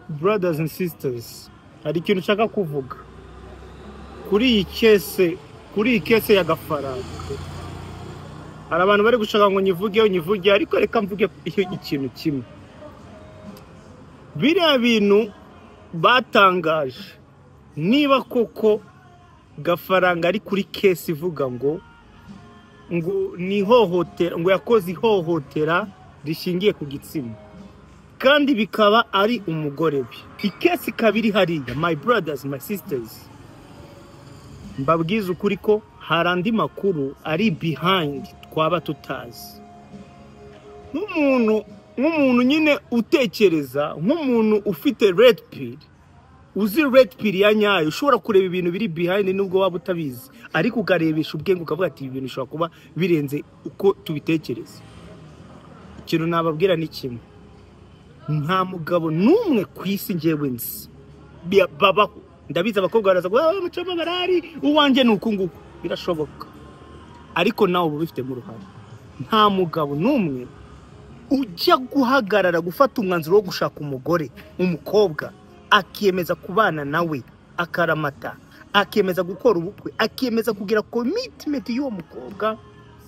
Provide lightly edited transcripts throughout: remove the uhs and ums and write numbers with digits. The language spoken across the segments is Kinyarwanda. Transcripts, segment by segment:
brothers and sisters, hari ikintu nshaka kuvuga kuri iyi kese ya Gafaranga. Hari abantu bari gushaka ngo nyivuge ariko reka mvuge ikintu kimwe. Biriya bintu batangaje niba koko Gafaranga ari kuri kesi ivuga ngo ni hohotera, ngo yakoze ihohotera rishingiye ku gitsina kandi bikaba ari umugore we. Ikesi kabiri hariya, my brothers, my sisters, mbabwiza ukuri ko hari andi makuru ari behind twaba tutazi. Nk'umuntu nyine utekereza, nk'umuntu ufite red pill, uzi red pill ya nyayo, ushobora kureba ibintu biri behind nubwo waba utabizi, ariko ukarebesha ubwenge ukavuga ati ibintu bishobora kuba birenze uko tubitekereza. Ikintu nababwira ni kimwe, nta mugabo n'umwe ku isi njyewe nzi babaho. Ndabizi abakobwa baraza ngo Muchoma barari uwanjye nuko nguko, birashoboka, ariko nawe ubifite mu ruhare. Nta mugabo n'umwe ujya guhagarara gufata umwanzuro wo gushaka umugore, umukobwa, akiyemeza kubana nawe, akaramata, akiyemeza gukora ubukwe, akiyemeza kugira commitment y'uwo mukobwa,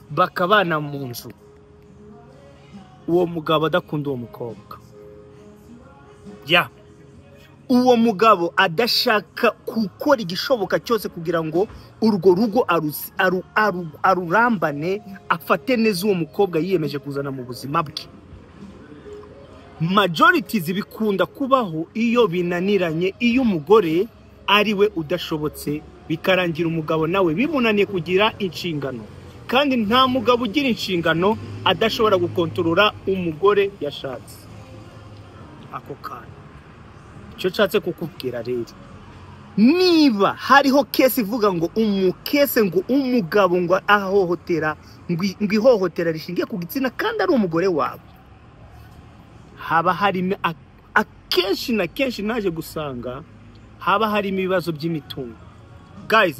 bakabana mu nzu, uwo mugabo adakunda uwo mukobwa. Uwo mugabo adashaka gukora igishoboka cyose kugira ngo urwo rugo arurambane, afate neza uwo mukobwa yiyemeje kuzana mu buzima bwe. Majorities bikunda kubaho iyo binaniranye, iyo umugore ari we udashobotse, bikarangira umugabo nawe bimunaniye kugira inshingano. Kandi nta mugabo ugira inshingano adashobora gukontorora umugore yashatse. Ako kana cyo nshatse kukubwira rero, niba hariho kesi ivuga ngo ngo umugabo ngo ahohotera, ngo ihohotera rishingiye ku gitsina kandi ari umugore wawe, haba harimo akenshi na kenshi naje gusanga haba harimo ibibazo by'imitungo. Guys,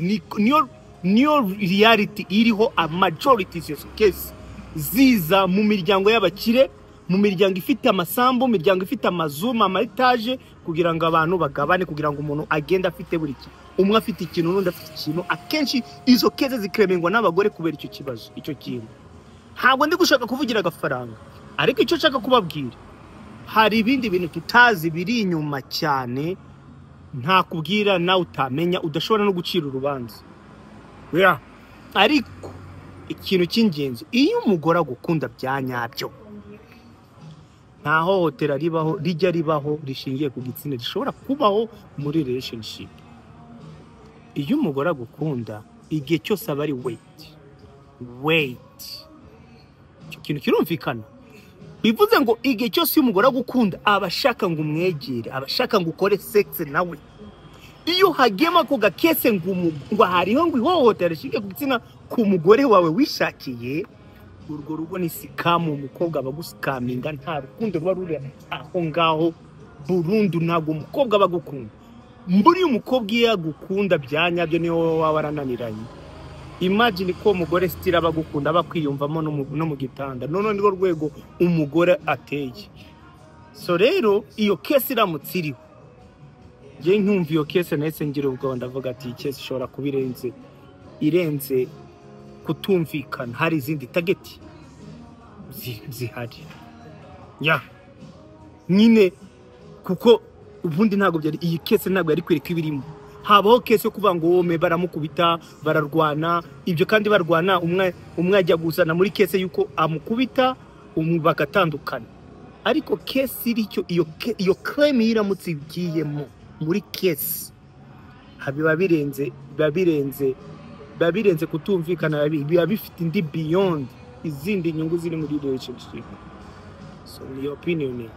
niyo reality iriho. A majority of cases ziza mu miryango y'abakire, mu miryango ifite amasambu, mu miryango ifite amazu, ama etage, kugira ngo abantu bagabane, kugira ngo umuntu agenda afite buri kintu. Umwe afite ikintu n'undi afite ikintu. Akenshi izo keze zikremengwa n'abagore kubera icyo kibazo, icyo kintu. Ntabwo ndi gushaka kuvugira Gafaranga, ariko icyo nshaka kubabwira, hari ibindi bintu tutazi biri inyuma cyane, nta kubwira nawe utamenya, udashobora no gucira urubanza. Ariko ikintu cy'ingenzi, iyo umugore agukunda byanyabyo, nta hohotera rijya ribaho rishingiye ku gitsina rishobora kubaho muri relationship. Iyo umugore agukunda, igihe cyose aba ari wait. Icyo kintu kirumvikana. Bivuze ngo igihe cyose umugore agukunda, abashaka ngo umwegere, abashaka ngo ukore sex nawe. Iyo hagema ko gakese ngo hariho ngo ihohotera rishingiye ku gitsina ku mugore wawe wishakiye, urwo rugo ni sikamu, umukobwa bagusikaminga, nta rukundo ruba ruri aho ngaho burundu. Ntabwo umukobwa bagukunda. Mburi umukobwa iyo agukunda byanyabyo niyo waba warananiranye. Imagine ko umugore stira bagukunda bakwiyumvamo no mu gitanda, none niko rwego umugore ateye. So rero iyo kesi iramutse iriho, je nkumva iyo kesi nahise ngira ubwo ndavuga ati kesi ishobora kubirenze, irenze kutumvikana, hari izindi tageti zihari. Nyine kuko ubundi ntago byari iyi kesi, ntago yari kwereka ibirimo. Habaho kesi yo kuvuga ngo wome baramukubita, bararwana, ibyo kandi barwana umwe ajya gusana muri kesi yuko amukubita, bagatandukana. Ariko kesi iricyo iyo claim iramutse igiyemo muri kesi, biba birenze kutumvikana, biba bifite indi beyond izindi nyungu ziri muri relationship. So your opinion